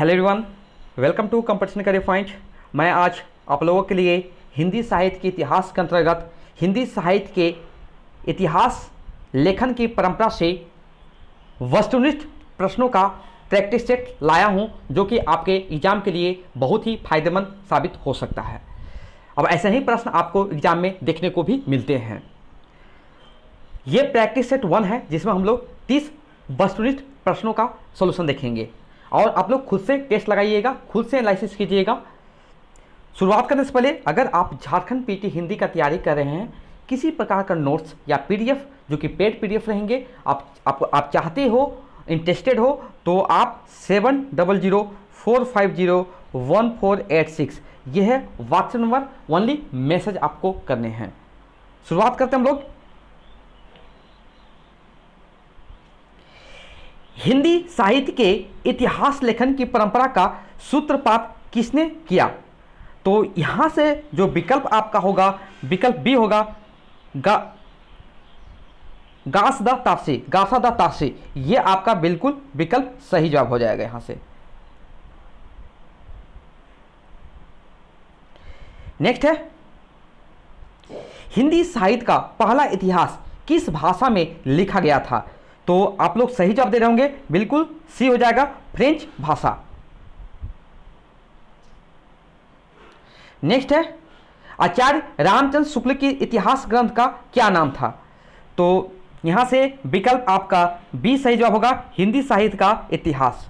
Hello everyone, welcome to competition Career Point. मैं आज आप लोगों के लिए हिंदी साहित्य के इतिहास के अंतर्गत हिंदी साहित्य के इतिहास लेखन की परंपरा से वस्तुनिष्ठ प्रश्नों का प्रैक्टिस सेट लाया हूं, जो कि आपके एग्जाम के लिए बहुत ही फायदेमंद साबित हो सकता है। अब ऐसे ही प्रश्न आपको एग्जाम में देखने को भी मिलते हैं। ये प्रैक्टिस सेट 1 है, जिसमें हम लोग 30 वस्तुनिष्ठ प्रश्नों का सॉल्यूशन देखेंगे और आप लोग खुद से टेस्ट लगाइएगा, खुद से एनालिसिस कीजिएगा। शुरुआत करने से पहले अगर आप झारखंड पीटी हिंदी का तैयारी कर रहे हैं, किसी प्रकार का नोट्स या पीडीएफ जो कि पेड पीडीएफ रहेंगे, आप चाहते हो, इंटरेस्टेड हो, तो आप 7004501486 यह है व्हाट्सएप नंबर, ओनली मैसेज आपको करने हैं। शुरुआत करते हैं हम लोग। हिंदी साहित्य के इतिहास लेखन की परंपरा का सूत्रपात किसने किया? तो यहां से जो विकल्प आपका होगा, विकल्प बी होगा, गासा द तारसी। ये आपका बिल्कुल विकल्प सही जवाब हो जाएगा। यहां से नेक्स्ट है, हिंदी साहित्य का पहला इतिहास किस भाषा में लिखा गया था? तो आप लोग सही जवाब दे रहे होंगे, बिल्कुल सी हो जाएगा, फ्रेंच भाषा। नेक्स्ट है, आचार्य रामचंद्र शुक्ल के इतिहास ग्रंथ का क्या नाम था? तो यहां से विकल्प आपका बी सही जवाब होगा, हिंदी साहित्य का इतिहास।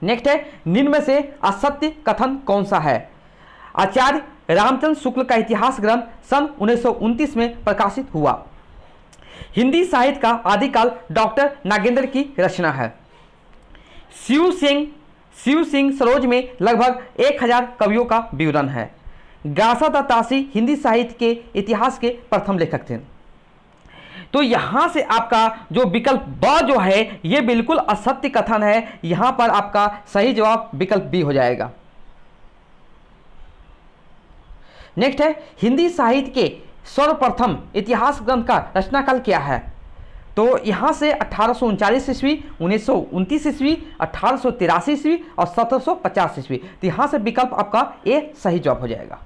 नेक्स्ट है, निम्न में से असत्य कथन कौन सा है? आचार्य रामचंद्र शुक्ल का इतिहास ग्रंथ सन 1929 में प्रकाशित हुआ। हिंदी साहित्य का आदिकाल डॉक्टर नागेंद्र की रचना है। शिव सिंह सरोज में लगभग 1000 कवियों का विवरण है। गासा द तासी हिंदी साहित्य के इतिहास के प्रथम लेखक थे। तो यहां से आपका जो विकल्प ब जो है, यह बिल्कुल असत्य कथन है। यहां पर आपका सही जवाब विकल्प बी हो जाएगा। नेक्स्ट है, हिंदी साहित्य के सर्वप्रथम इतिहास ग्रंथ का रचनाकाल क्या है? तो यहां से 1839 ईस्वी, 1929 ईस्वी, 1883 ईस्वी और 1750 ईस्वी। तो यहां से विकल्प आपका ए सही जवाब हो जाएगा।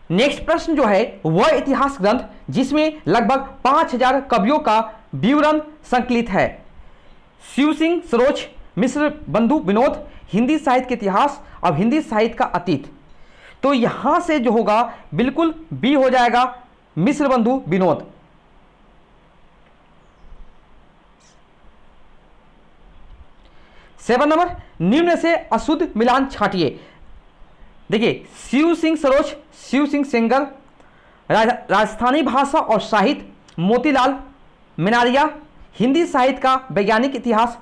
नेक्स्ट प्रश्न जो है, वह इतिहास ग्रंथ जिसमें लगभग 5000 कवियों का विवरण संकलित है। शिव सिंह सरोज, मिश्र बंधु विनोद, हिंदी साहित्य के इतिहास और हिंदी साहित्य का अतीत। तो यहां से जो होगा बिल्कुल बी हो जाएगा, मिश्र बंधु विनोद। सेवन नंबर, निम्न से अशुद्ध मिलान छांटिए। देखिए, शिव सिंह सरोज, शिव सिंह सेंगर, राजस्थानी भाषा और साहित्य मोतीलाल मेनारिया, हिंदी साहित्य का वैज्ञानिक इतिहास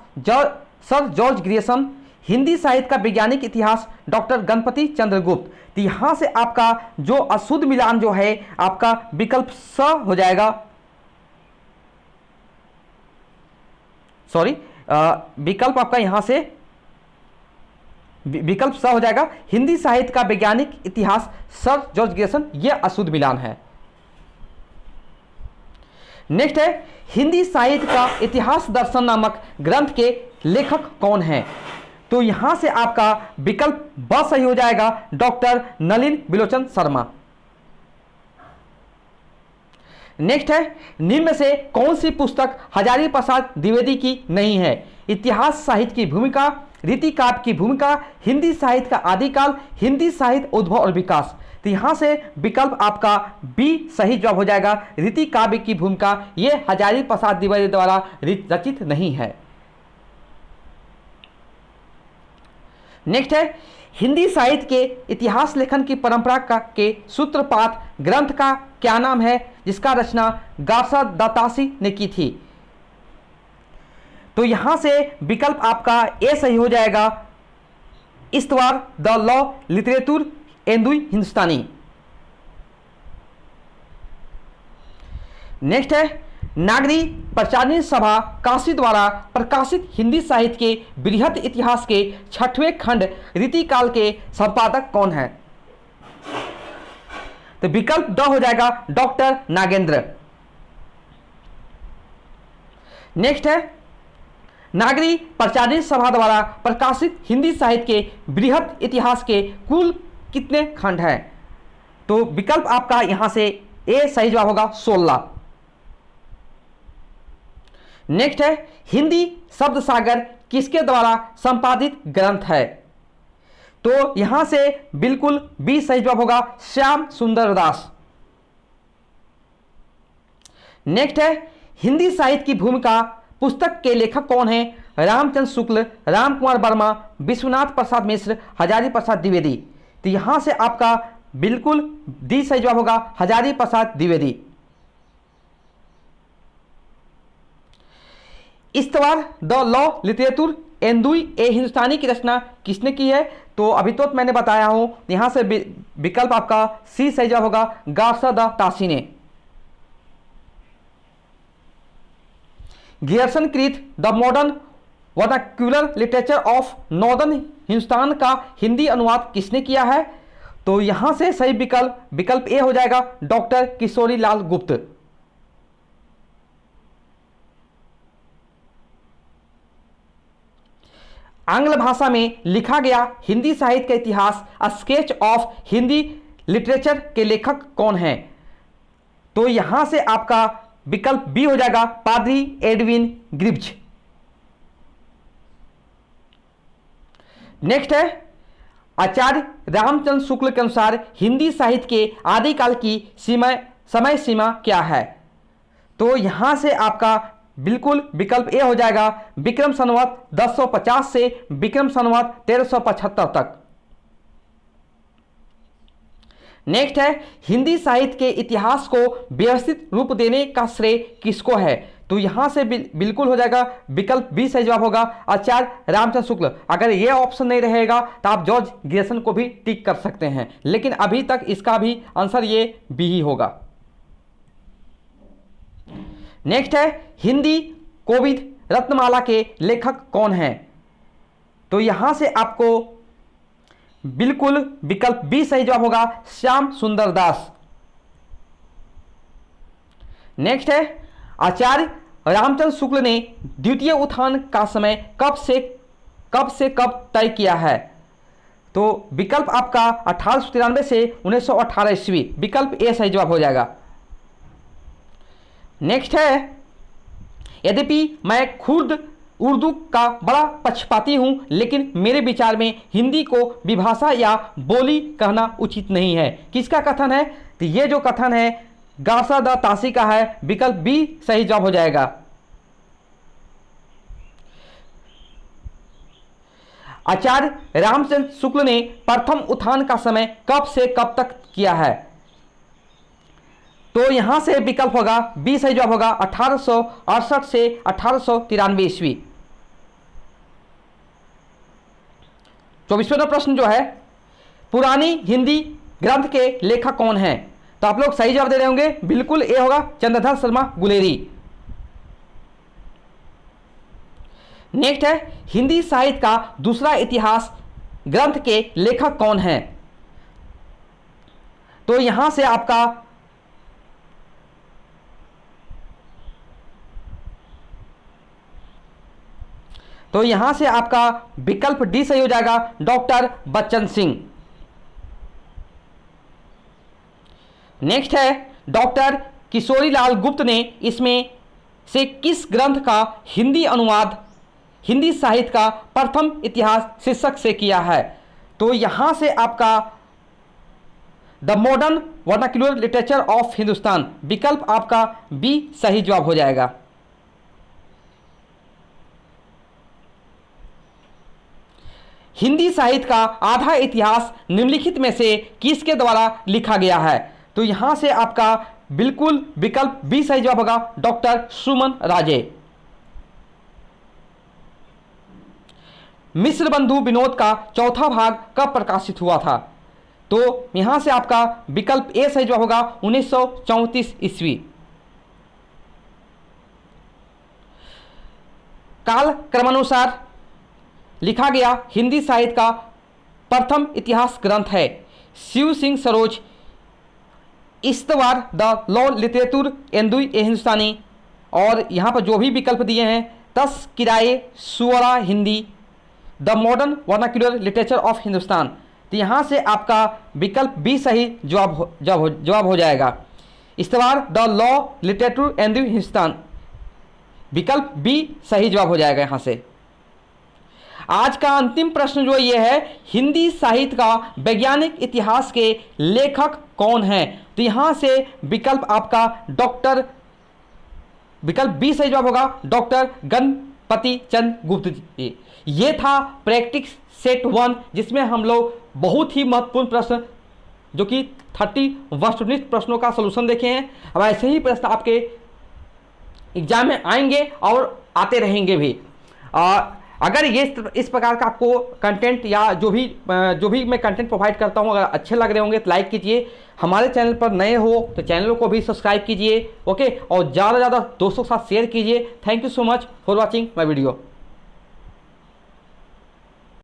सर जॉर्ज ग्रियर्सन, हिंदी साहित्य का वैज्ञानिक इतिहास डॉक्टर गणपति चंद्रगुप्त। तो यहां से आपका जो अशुद्ध मिलान जो है, आपका विकल्प स हो जाएगा। सॉरी, विकल्प आपका यहां से विकल्प स हो जाएगा, हिंदी साहित्य का वैज्ञानिक इतिहास सर जॉर्ज ग्रियर्सन। यह अशुद्ध मिलान है। नेक्स्ट है, हिंदी साहित्य का इतिहास दर्शन नामक ग्रंथ के लेखक कौन है? तो यहां से आपका विकल्प ब सही हो जाएगा, डॉक्टर नलिन बिलोचन शर्मा। नेक्स्ट है, निम्न में से कौन सी पुस्तक हजारी प्रसाद द्विवेदी की नहीं है? इतिहास साहित्य की भूमिका, रीति काव्य की भूमिका, हिंदी साहित्य का आदिकाल, हिंदी साहित्य उद्भव और विकास। तो यहां से विकल्प आपका बी सही जवाब हो जाएगा, रीति काव्य की भूमिका। यह हजारी प्रसाद द्विवेदी द्वारा रचित नहीं है। नेक्स्ट है, हिंदी साहित्य के इतिहास लेखन की परंपरा के सूत्रपात ग्रंथ का क्या नाम है, जिसका रचना गासा द तासी ने की थी? तो यहां से विकल्प आपका ए सही हो जाएगा, इस्तवार द लॉ लिटरेचर एंदुई हिंदुस्तानी। नेक्स्ट है, नागरी प्रचारिणी सभा काशी द्वारा प्रकाशित हिंदी साहित्य के बृहत इतिहास के 6वें खंड रीतिकाल के संपादक कौन है? तो विकल्प ड हो जाएगा, डॉक्टर नागेंद्र। नेक्स्ट है नागरी प्रचारित सभा द्वारा प्रकाशित हिंदी साहित्य के बृहद इतिहास के कुल कितने खंड हैं? तो विकल्प आपका यहां से ए सही जवाब होगा 16। नेक्स्ट है हिंदी शब्द सागर किसके द्वारा संपादित ग्रंथ है? तो यहां से बिल्कुल बी सही जवाब होगा श्याम सुंदर दास। नेक्स्ट है हिंदी साहित्य की भूमिका पुस्तक के लेखक कौन है? रामचंद्र शुक्ल, राम कुमार वर्मा, विश्वनाथ प्रसाद मिश्र, हजारी प्रसाद द्विवेदी। तो यहां से आपका बिल्कुल डी सही जवाब होगा हजारी प्रसाद द्विवेदी। इस्तवार द लॉ लिटरेचर एंदुई ए हिंदुस्तानी की रचना किसने की है? तो अभी तो मैं बताया हूं, यहां से विकल्प आपका सी सही जवाब होगा गार्सा द तासी ने। गियर्सन कृत the modern vernacular literature of northern Hindustan का हिंदी अनुवाद किसने किया है? तो यहां से सही विकल्प ए हो जाएगा डॉक्टर किशोरी लाल गुप्त। आंग्ल भाषा में लिखा गया हिंदी साहित्य का इतिहास स्केच ऑफ हिंदी लिटरेचर के लेखक कौन हैं? तो यहां से आपका विकल्प बी हो जाएगा पादरी एडविन ग्रिब्ज। नेक्स्ट है आचार्य रामचंद्र शुक्ल के अनुसार हिंदी साहित्य के आदिकाल की समय सीमा क्या है? तो यहां से आपका बिल्कुल विकल्प ए हो जाएगा विक्रम संवत 1050 से विक्रम संवत 1375 तक। नेक्स्ट है हिंदी साहित्य के इतिहास को व्यवस्थित रूप देने का श्रेय किसको है? तो यहां से बिल्कुल हो जाएगा विकल्प बी सही जवाब होगा आचार्य रामचंद्र शुक्ल। अगर ये ऑप्शन नहीं रहेगा तो आप जॉर्ज गियर्सन को भी टिक कर सकते हैं, लेकिन अभी तक इसका भी आंसर ये बी ही होगा। नेक्स्ट है हिंदी कोविद रत्नमाला के लेखक कौन हैं? तो यहां से आपको बिल्कुल विकल्प बी सही जवाब होगा श्याम सुंदर दास। नेक्स्ट है आचार्य रामचंद्र शुक्ल ने द्वितीय उत्थान का समय कब से कब तय किया है? तो विकल्प आपका 1893 से 1918 ईस्वी, विकल्प ए सही जवाब हो जाएगा। नेक्स्ट है यद्यपि मैं खुद उर्दू का बड़ा पक्षपाती हूं, लेकिन मेरे विचार में हिंदी को विभाषा या बोली कहना उचित नहीं है। किसका कथन है? तो ये जो कथन है गार्सा द तासी का है, विकल्प बी सही जवाब हो जाएगा। आचार्य रामचंद्र शुक्ल ने प्रथम उत्थान का समय कब से कब तक किया है? तो यहां से विकल्प होगा बी सही जवाब होगा 1868 से 1893 ईस्वी। 24वां प्रश्न जो है पुरानी हिंदी ग्रंथ के लेखक कौन हैं? तो आप लोग सही जवाब दे रहे होंगे, बिल्कुल ए होगा चंद्रधर शर्मा गुलेरी। नेक्स्ट है हिंदी साहित्य का दूसरा इतिहास ग्रंथ के लेखक कौन हैं? तो यहां से आपका विकल्प डी सही हो जाएगा डॉक्टर बच्चन सिंह। नेक्स्ट है डॉक्टर किशोरी लाल गुप्त ने इसमें से किस ग्रंथ का हिंदी अनुवाद हिंदी साहित्य का प्रथम इतिहास शीर्षक से किया है? तो यहां से आपका the modern vernacular literature of Hindustan, विकल्प आपका बी सही जवाब हो जाएगा। हिंदी साहित्य का आधा इतिहास निम्नलिखित में से किसके द्वारा लिखा गया है? तो यहां से आपका बिल्कुल विकल्प बी सही जवाब होगा डॉक्टर सुमन राजे। मिश्र बंधु विनोद का चौथा भाग कब प्रकाशित हुआ था? तो यहां से आपका विकल्प ए सही जवाब होगा 1934 ईस्वी। काल क्रमानुसार लिखा गया हिंदी साहित्य का प्रथम इतिहास ग्रंथ है शिव सिंह सरोज इस्तवार द लॉ लिटरेचर एंदुई ए हिंदुस्तानी और यहाँ पर जो भी विकल्प दिए हैं, 10 किराए सुअरा Hindi, the modern vernacular literature of Hindustan. तो यहाँ से आपका विकल्प बी सही जवाब हो जाएगा। इस्तवार the law literature and Hindustan, विकल्प बी सही जवाब हो जाएगा यहाँ से। आज का अंतिम प्रश्न जो ये है, हिंदी साहित्य का वैज्ञानिक इतिहास के लेखक कौन हैं? तो यहाँ से विकल्प आपका विकल्प बी सही जवाब होगा, डॉक्टर गणपति चंद्र गुप्त जी। ये था प्रैक्टिस सेट 1, जिसमें हम लोग बहुत ही महत्वपूर्ण प्रश्न जो कि 30 वस्तुनिष्ठ प्रश्नों का सलूशन देखे हैं। अब ऐसे ही प्रश्न आपके एग्जाम में आएंगे और आते रहेंगे भी। अगर ये इस प्रकार का आपको कंटेंट या जो भी मैं कंटेंट प्रोवाइड करता हूँ अगर अच्छे लग रहे होंगे तो लाइक कीजिए। हमारे चैनल पर नए हो तो चैनल को भी सब्सक्राइब कीजिए, ओके, और ज़्यादा से ज़्यादा दोस्तों के साथ शेयर कीजिए। Thank you so much for watching my video.